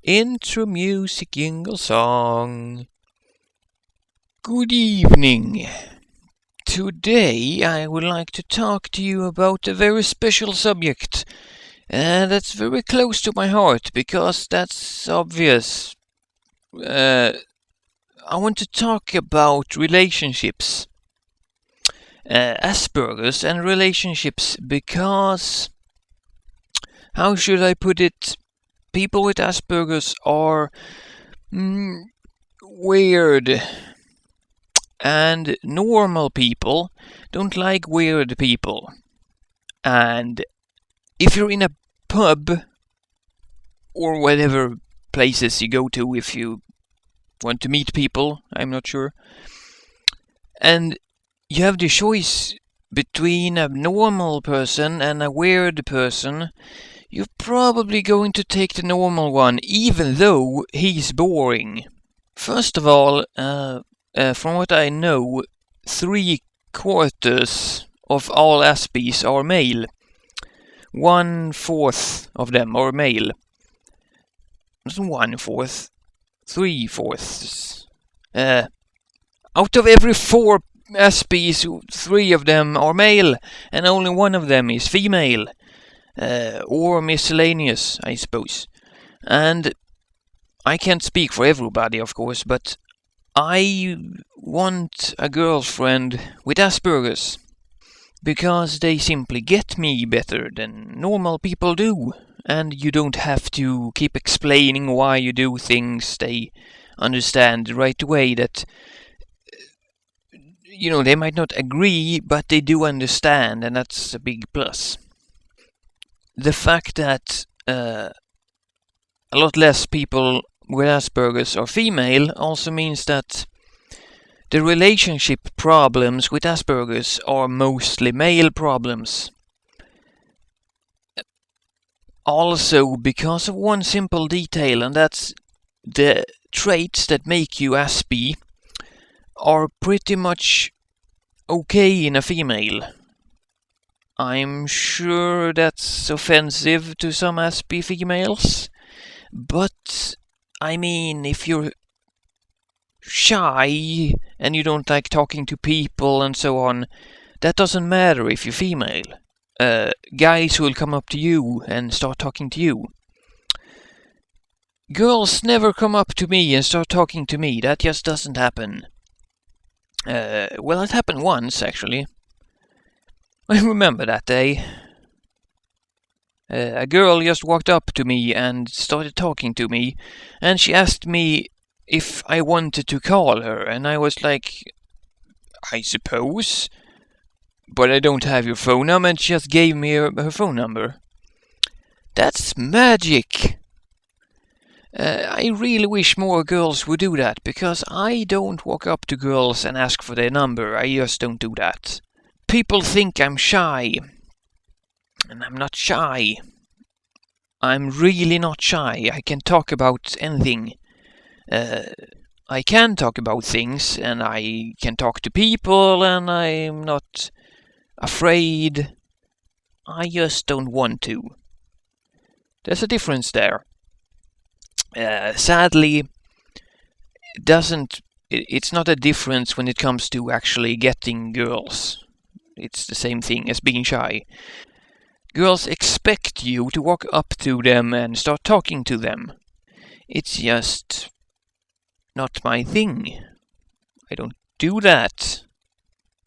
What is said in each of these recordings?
Intro music jingle song. Good evening. Today I would like to talk to you about a very special subject. That's very close to my heart because that's obvious. I want to talk about relationships. Aspergers and relationships because, how should I put it? People with Aspergers are weird. And normal people don't like weird people. And if you're in a pub or whatever places you go to if you want to meet people, I'm not sure, and you have the choice between a normal person and a weird person, you're probably going to take the normal one, even though he's boring. First of all, from what I know, 3/4 of all aspies are male. 1/4 of them are male. 1/4, 3/4. Out of every 4 aspies, 3 of them are male, and only 1 of them is female. Or miscellaneous, I suppose. And I can't speak for everybody, of course, but I want a girlfriend with Aspergers because they simply get me better than normal people do, and you don't have to keep explaining why you do things. They understand right away that, they might not agree, but they do understand, and that's a big plus. The fact that a lot less people with Aspergers are female also means that the relationship problems with Aspergers are mostly male problems. Also because of one simple detail, and that's the traits that make you aspie are pretty much okay in a female. I'm sure that's offensive to some aspie females, but I mean, if you're shy and you don't like talking to people and so on, that doesn't matter if you're female. Guys will come up to you and start talking to you. Girls never come up to me and start talking to me. That just doesn't happen. Well, it happened once, actually. I remember that day. A girl just walked up to me and started talking to me, and she asked me if I wanted to call her, and I was like, I suppose, but I don't have your phone number, and she just gave me her phone number. That's magic! I really wish more girls would do that, because I don't walk up to girls and ask for their number. I just don't do that. People think I'm shy, and I'm not shy. I'm really not shy. I can talk about anything. I can talk about things, and I can talk to people, and I'm not afraid. I just don't want to. There's a difference there. Sadly, it's not a difference when it comes to actually getting girls. It's the same thing as being shy. Girls expect you to walk up to them and start talking to them. It's just not my thing. I don't do that.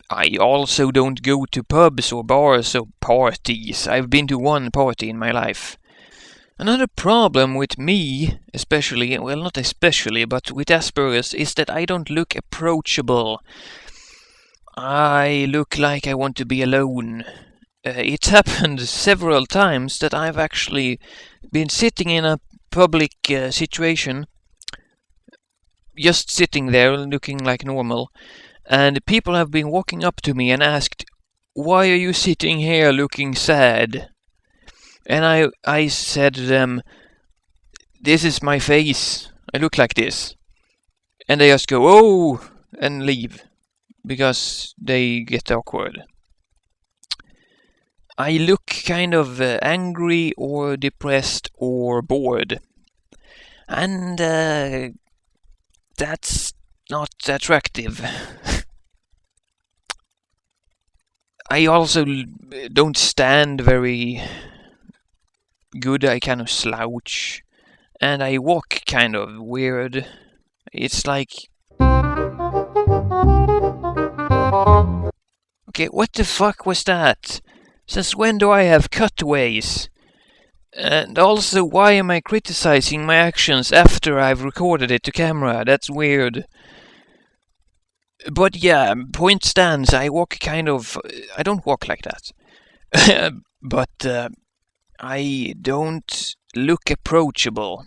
I also don't go to pubs or bars or parties. I've been to one party in my life. Another problem with me, especially, well, not especially, but with Aspergers, is that I don't look approachable. I look like I want to be alone. It's happened several times that I've actually been sitting in a public situation, just sitting there looking like normal, and people have been walking up to me and asked, "Why are you sitting here looking sad?" And I said to them, "This is my face. I look like this." And they just go, "Oh," and leave, because they get awkward. I look kind of angry or depressed or bored. And that's not attractive. I also don't stand very good. I kind of slouch. And I walk kind of weird. It's like... Okay, what the fuck was that? Since when do I have cutaways? And also, why am I criticizing my actions after I've recorded it to camera? That's weird. But yeah, point stands, I walk kind of... I don't walk like that. But I don't look approachable.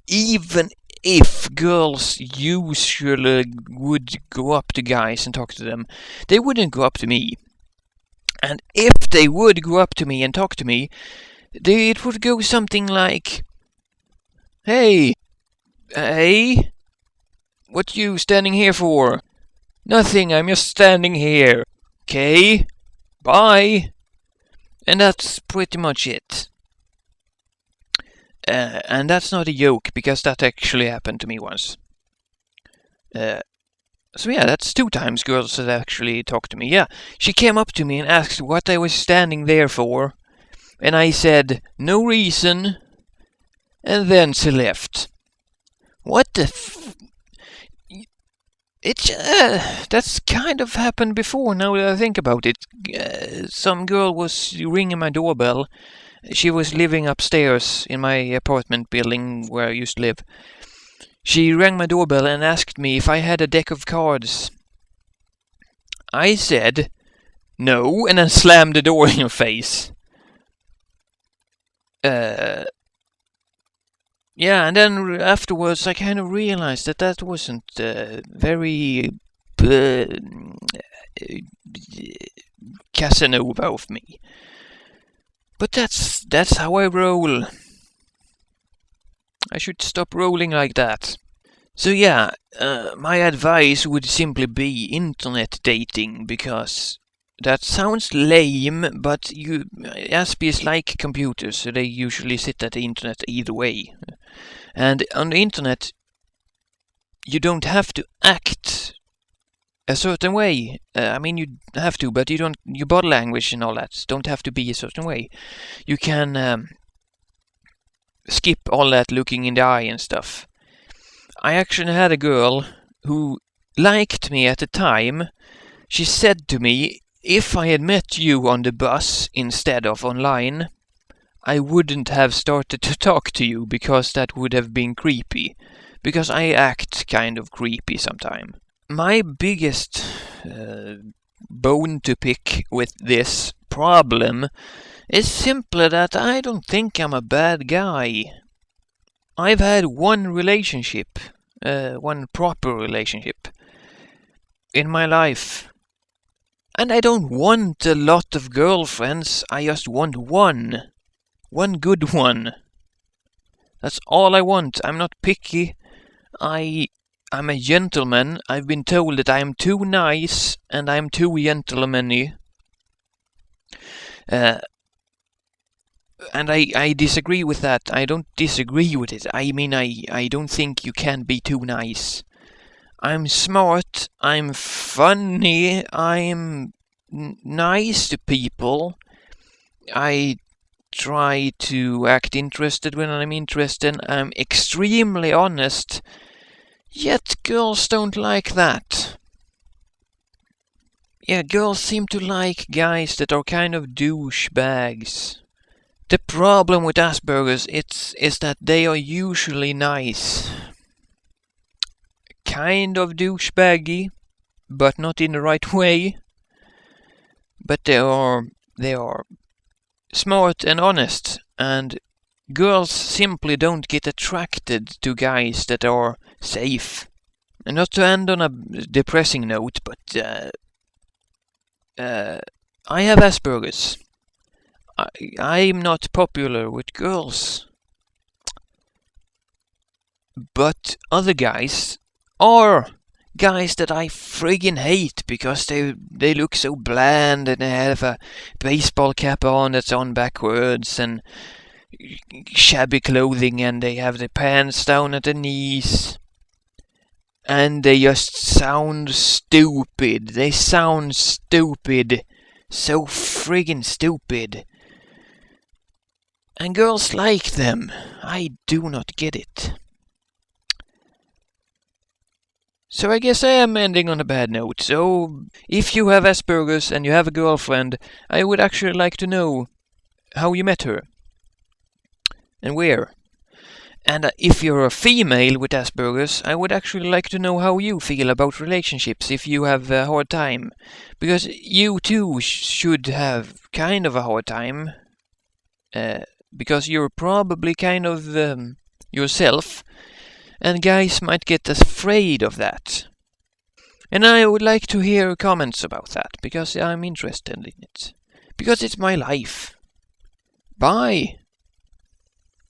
Even if girls usually would go up to guys and talk to them, they wouldn't go up to me. And if they would go up to me and talk to me, it would go something like, Hey, what you standing here for? Nothing, I'm just standing here. Okay, bye. And that's pretty much it. And that's not a joke, because that actually happened to me once. So yeah, that's 2 times girls that actually talked to me. Yeah, she came up to me and asked what I was standing there for. And I said, no reason. And then she left. What the that's kind of happened before, now that I think about it. Some girl was ringing my doorbell. She was living upstairs in my apartment building where I used to live. She rang my doorbell and asked me if I had a deck of cards. I said, no, and then slammed the door in her face. Yeah, and then afterwards I kind of realized that wasn't very Casanova of me. But that's how I roll. I should stop rolling like that. So yeah, my advice would simply be internet dating, because that sounds lame, but Aspies like computers, so they usually sit at the internet either way. And on the internet, you don't have to act a certain way. I mean, you have to, but your body language and all that don't have to be a certain way. You can skip all that looking in the eye and stuff. I actually had a girl who liked me at the time. She said to me, if I had met you on the bus instead of online, I wouldn't have started to talk to you, because that would have been creepy. Because I act kind of creepy sometimes. My biggest bone to pick with this problem is simply that I don't think I'm a bad guy. I've had one relationship, one proper relationship in my life. And I don't want a lot of girlfriends, I just want one. One good one. That's all I want. I'm not picky. I'm a gentleman. I've been told that I'm too nice and I'm too gentlemanly. And I disagree with that. I don't disagree with it. I mean, I don't think you can be too nice. I'm smart. I'm funny. I'm nice to people. I try to act interested when I'm interested. I'm extremely honest. Yet girls don't like that. Yeah, girls seem to like guys that are kind of douchebags. The problem with Aspergers is that they are usually nice. Kind of douchebaggy, but not in the right way. But they are smart and honest, and girls simply don't get attracted to guys that are safe. And not to end on a depressing note, but I have Aspergers. I'm not popular with girls. But other guys are guys that I friggin' hate, because they look so bland and they have a baseball cap on that's on backwards, and shabby clothing and they have their pants down at the knees. And they just sound stupid. They sound stupid. So friggin' stupid. And girls like them. I do not get it. So I guess I am ending on a bad note. So if you have Aspergers and you have a girlfriend, I would actually like to know how you met her. And where. And if you're a female with Aspergers, I would actually like to know how you feel about relationships if you have a hard time. Because you too should have kind of a hard time. Because you're probably kind of yourself. And guys might get afraid of that. And I would like to hear comments about that, because I'm interested in it. Because it's my life. Bye!